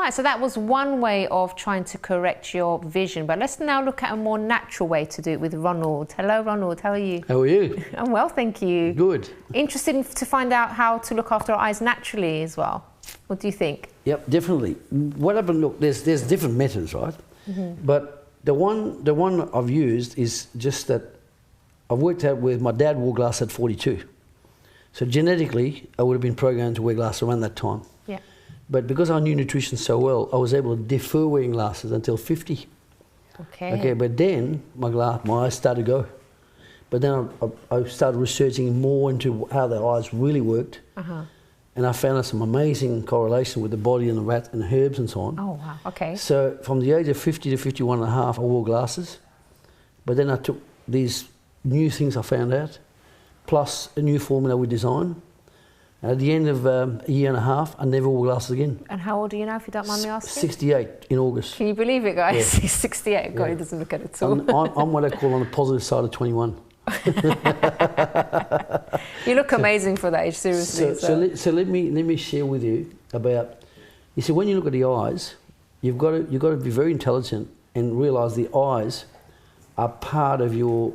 Right, so that was one way of trying to correct your vision. But let's now look at a more natural way to do it with Ronald. Hello, Ronald. How are you? How are you? I'm well, thank you. Good. Interested to find out how to look after our eyes naturally as well. What do you think? Yep, definitely. What happened? Look, there's different methods, right? But the one I've used is just that I've worked out where my dad wore glasses at 42. So genetically, I would have been programmed to wear glasses around that time. Yeah. But because I knew nutrition so well, I was able to defer wearing glasses until 50. Okay. Okay, but then my eyes started to go. But then I started researching more into how the eyes really worked. And I found out some amazing correlation with the body and the rat and herbs and so on. Oh, wow. Okay. So from the age of 50 to 51 and a half, I wore glasses. But then I took these new things I found out, plus a new formula we designed. And at the end of a year and a half, I never wore glasses again. And how old are you now, if you don't mind me asking? 68 in August. Can you believe it, guys? Yeah. He's 68. God, he doesn't look at it at all. I'm what I call on the positive side of 21. You look amazing for that age, seriously. So let me share with you about. You see, when you look at the eyes, you've got to be very intelligent and realise the eyes are part of your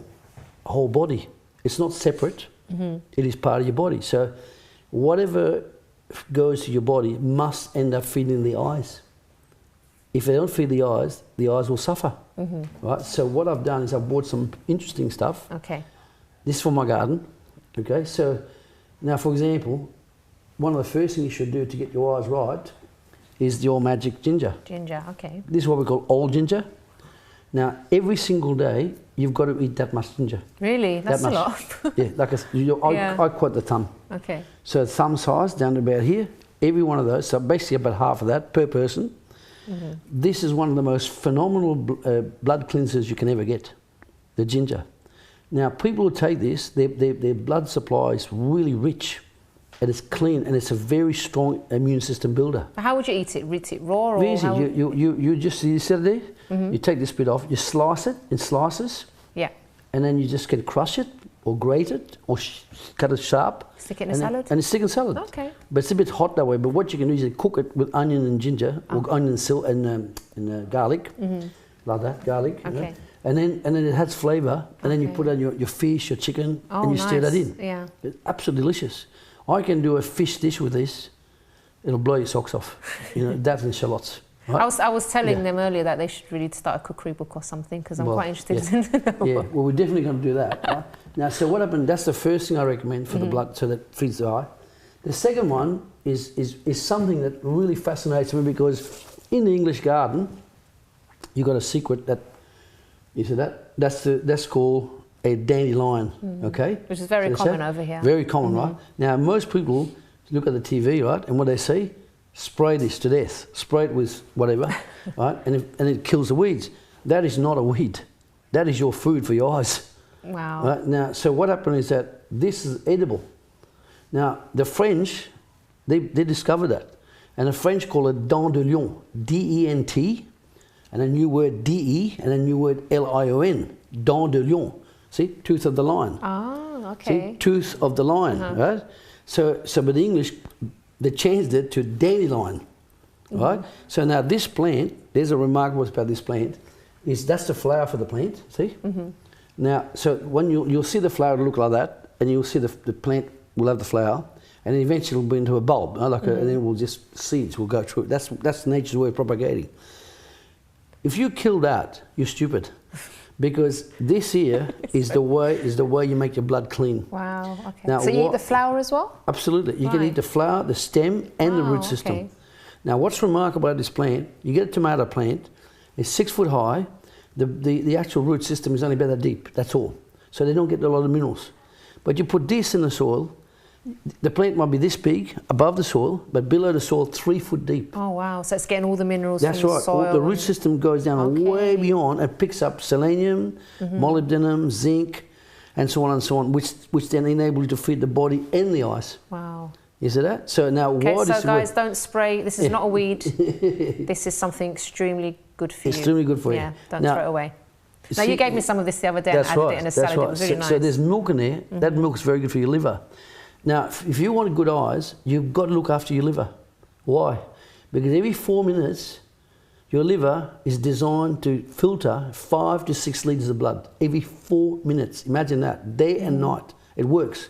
whole body. It's not separate. It is part of your body. So whatever goes to your body must end up feeding the eyes. If they don't feed the eyes will suffer. Right? So what I've done is I've bought some interesting stuff. Okay. This is for my garden. Okay, so now, for example, one of the first things you should do to get your eyes right is your magic ginger. Ginger, okay. This is what we call old ginger. Now, every single day, you've got to eat that much ginger. Really? That's a lot. Yeah, like I quote the thumb. Okay. So thumb size down to about here, every one of those, so basically about half of that per person. This is one of the most phenomenal blood cleansers you can ever get, the ginger. Now, people who take this, their blood supply is really rich, and it's clean, and it's a very strong immune system builder. How would you eat it? Eat it raw or? Easy. You set it there. You take this bit off. You slice it in slices. Yeah. And then you just can crush it or grate it or cut it sharp. Stick it in a salad. And stick in salad. Okay. But it's a bit hot that way. But what you can do is you cook it with onion and ginger, or onion and garlic, like that, garlic. Okay. You know? And then it has flavour, and then you put on your fish, your chicken, and you stir that in. Yeah. It's absolutely delicious. I can do a fish dish with this. It'll blow your socks off. You know, that and shallots. Right? I was telling them earlier that they should really start a cookery book or something, because I'm quite interested in it. Yeah, well, we're definitely going to do that. Right? Now, so what happened, that's the first thing I recommend for the blood, so that feeds the eye. The second one is something that really fascinates me, because in the English garden, you've got a secret that, you see that? That's called a dandelion, okay? Which is very common over here. Very common, right? Now, most people look at the TV, right, and what they see, spray this to death. Spray it with whatever, right? And it kills the weeds. That is not a weed. That is your food for your eyes. Wow. Right? Now, so what happened is that this is edible. Now, the French, they discovered that. And the French call it Dandelion, D-E-N-T, and a new word D-E, and a new word L-I-O-N, Dandelion. See, tooth of the lion. Oh, okay. See, tooth of the lion, right? So but the English, they changed it to dandelion, right? So now this plant, there's a remarkable about this plant, is that's the flower for the plant, see? Now, so when you'll see the flower look like that, and you'll see the plant will have the flower, and then eventually it'll be into a bulb, and then it will just, seeds will go through it. That's nature's way of propagating. If you kill that, you're stupid. Because this here is the way you make your blood clean. Wow, okay. Now, so you eat the flower as well? Absolutely. You can eat the flower, the stem, and the root system. Okay. Now, what's remarkable about this plant, you get a tomato plant, it's 6 foot high, the actual root system is only about that deep, that's all. So they don't get a lot of minerals. But you put this in the soil, the plant might be this big above the soil, but below the soil 3 foot deep. Oh wow, so it's getting all the minerals from the soil. That's right, the root system goes down way beyond and picks up selenium, molybdenum, zinc, and so on, which then enable you to feed the body and the eyes. Wow. You see that? So now so guys, don't spray, this is not a weed, this is something extremely good for you. Extremely good for you. Yeah, don't throw it away. Now you gave me some of this the other day and added it in a salad, it was really nice. So there's milk in there, that milk is very good for your liver. Now, if you want good eyes, you've got to look after your liver. Why? Because every 4 minutes, your liver is designed to filter 5 to 6 litres of blood every 4 minutes. Imagine that, day and night. It works.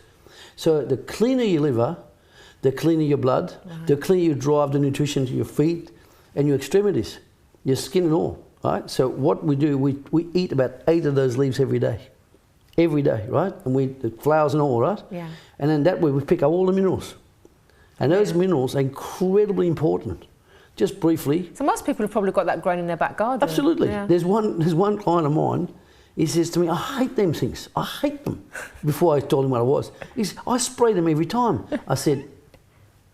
So the cleaner your liver, the cleaner your blood, the cleaner you drive the nutrition to your feet and your extremities, your skin and all. Right? So what we do, we eat about 8 of those leaves every day. Every day, right? And the flowers and all, right? Yeah. And then that way we pick up all the minerals. And those minerals are incredibly important. Just briefly. So most people have probably got that growing in their back garden. Absolutely. Yeah. There's one client of mine, he says to me, I hate them things. I hate them. Before I told him what it was. He said, I spray them every time. I said,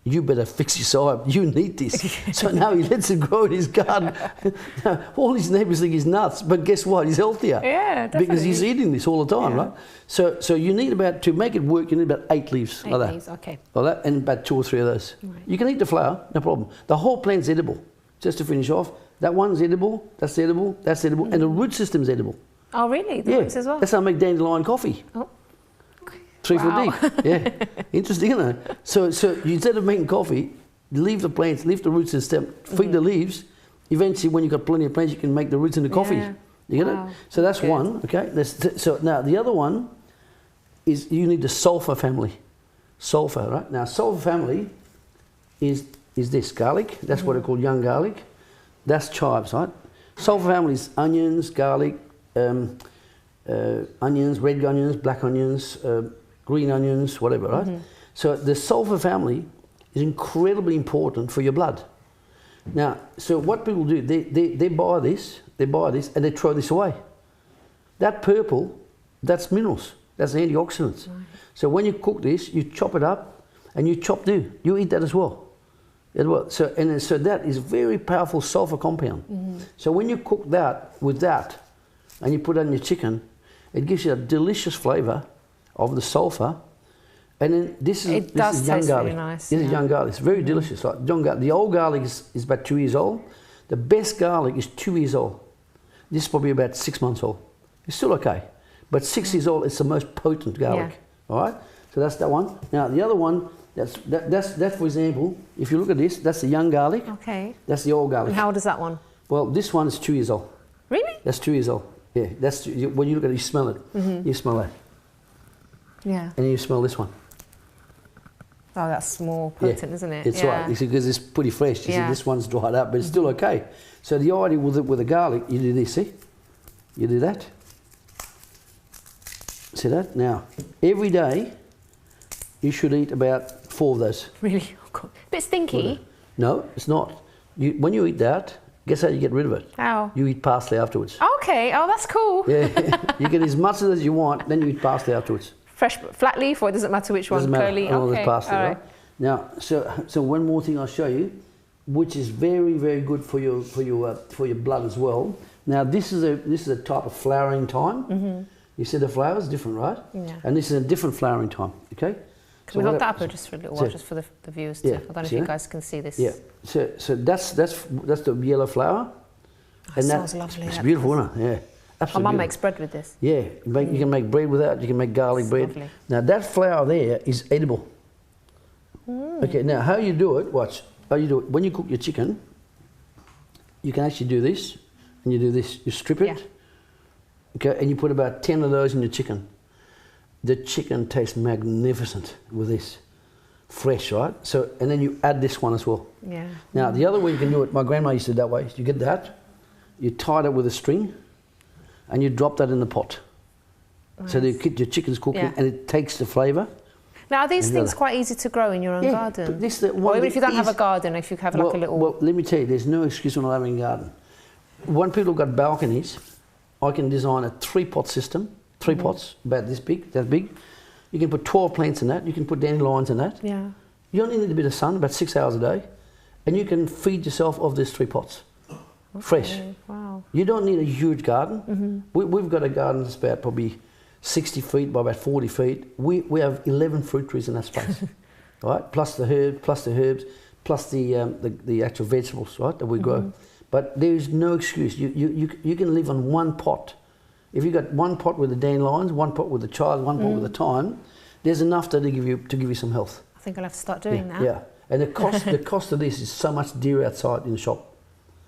you better fix yourself up. You need this. So now he lets it grow in his garden. All his neighbours think he's nuts, but guess what? He's healthier. Yeah, definitely. Because he's eating this all the time, right? So you need to make it work, you need about 8 leaves. 8 like leaves, okay. Like that, and about 2 or 3 of those. Right. You can eat the flower, no problem. The whole plant's edible. Just to finish off, that one's edible, that's edible, and the root system's edible. Oh, really? The roots as well? That's how I make dandelion coffee. Oh. 3 Wow. foot deep. Yeah. Interesting, isn't it? So instead of making coffee, leave the plants, leave the roots and stem, feed the leaves. Eventually, when you've got plenty of plants, you can make the roots into coffee. Yeah. You get Wow. it? So that's Good. one, okay? So now the other one is you need the sulfur family. Sulfur, right? Now, sulfur family is this garlic. That's what I call young garlic. That's chives, right? Sulfur family is onions, garlic, onions, red onions, black onions, green onions, whatever, right? So the sulfur family is incredibly important for your blood. Now, so what people do, they buy this, and they throw this away. That purple, that's minerals, that's antioxidants. Right. So when you cook this, you chop it up, and you you eat that as well. So that is a very powerful sulfur compound. So when you cook that with that, and you put it on your chicken, it gives you a delicious flavour of the sulfur. And then this is young garlic. Really nice. This is young garlic. It's very delicious. Like young garlic. The old garlic is about 2 years old. The best garlic is 2 years old. This is probably about 6 months old. It's still okay, but 6 years old, it's the most potent garlic. Yeah. All right. So that's that one. Now the other one. That's for example, if you look at this, that's the young garlic. Okay. That's the old garlic. And how old is that one? Well, this one is 2 years old. Really? That's 2 years old. Yeah. When you look at it, you smell it. You smell that. Yeah. And you smell this one. Oh, that's more potent, isn't it? It's right. You see, because it's pretty fresh. You see, this one's dried up, but it's still okay. So the idea with the garlic, you do this. See, you do that. See that? Now, every day, you should eat about 4 of those. Really? Oh, God. Bit stinky? No, it's not. When you eat that, guess how you get rid of it? How? You eat parsley afterwards. Okay. Oh, that's cool. Yeah. You get as much as you want, then you eat parsley afterwards. Fresh, flat leaf, or it doesn't matter which one? Doesn't matter. Curly? All Okay. the parsley, All right? Now, so one more thing I'll show you, which is very, very good for your blood as well. Now, this is a type of flowering time. You see the flowers different, right? Yeah. And this is a different flowering time. Okay. Can we hold that up just for a little while, just for the viewers too? Yeah, I don't know if you guys can see this. Yeah. So that's the yellow flower. Oh, and it smells lovely. It's beautiful, isn't it? Yeah. Absolutely. My mum makes bread with this. Yeah. You can make bread with that. You can make garlic bread. Lovely. Now that flower there is edible. Okay. Now how you do it? Watch. How you do it? When you cook your chicken, you can actually do this, and you do this. You strip it. Yeah. Okay. And you put about 10 of those in your chicken. The chicken tastes magnificent with this, fresh, right? So, and then you add this one as well. Yeah. Now, the other way you can do it, my grandma used to do it that way. You get that, you tie it with a string, and you drop that in the pot. Nice. So your chicken's cooking, and it takes the flavour. Now, are these things quite easy to grow in your own garden? But this one or even if you don't have a garden, if you have like a little... Well, let me tell you, there's no excuse for not having a garden. When people have got balconies, I can design a 3-pot system. 3 pots, about this big, that big. You can put 12 plants in that. You can put dandelions in that. Yeah. You only need a bit of sun, about 6 hours a day, and you can feed yourself off these 3 pots, fresh. Wow. You don't need a huge garden. We've got a garden that's about probably 60 feet by about 40 feet. We have 11 fruit trees in that space, right? Plus the herbs, plus the actual vegetables, right, that we grow. But there is no excuse. You can live on 1 pot. If you've got 1 pot with the dandelions, 1 pot with the chives, 1 pot with the thyme, there's enough there to give you some health. I think I'll have to start doing that. Yeah. And the cost of this is so much dearer outside in the shop.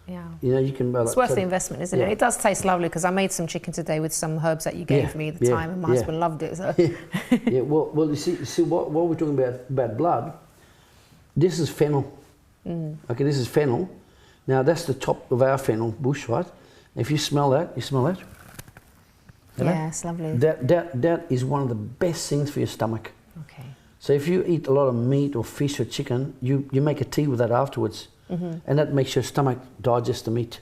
Yeah. You know, you can. It's worth the investment, isn't it? It does taste lovely because I made some chicken today with some herbs that you gave me at the time, and my husband loved it. So. Yeah. Well, you see what we're talking about blood. This is fennel. Okay, this is fennel. Now that's the top of our fennel bush, right? If you smell that, Yeah, it's lovely. That is one of the best things for your stomach. Okay. So if you eat a lot of meat or fish or chicken, you make a tea with that afterwards, and that makes your stomach digest the meat.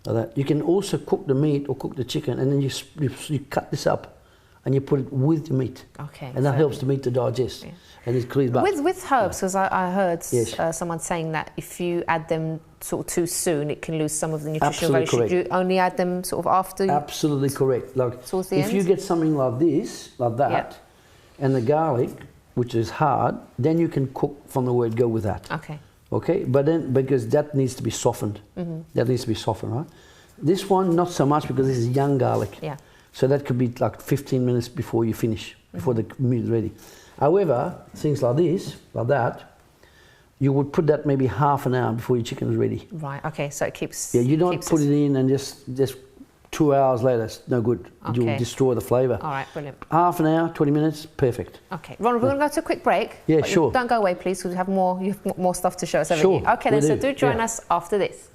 Like that. You can also cook the meat or cook the chicken, and then you cut this up, and you put it with the meat. Okay. And that helps the meat to digest, and it clears back. With herbs, because I heard someone saying that if you add them sort of too soon, it can lose some of the nutritional value. Should you only add them sort of after? Absolutely correct. Like towards the if you get something like this, like that, and the garlic, which is hard, then you can cook from the word go with that. Okay. Okay, but then because that needs to be softened, that needs to be softened, right? This one not so much because this is young garlic. Yeah. So that could be like 15 minutes before you finish, before the meat is ready. However, things like this, like that, you would put that maybe half an hour before your chicken is ready. Right. Okay. So it keeps. Yeah. You don't put it in and just 2 hours later. It's no good. Okay. You'll destroy the flavour. All right. Brilliant. Half an hour, 20 minutes, perfect. Okay. Ronald, we're going to go to a quick break. Yeah, sure. Don't go away, please, because you have more stuff to show us. Sure. Okay. Then, so do join us after this.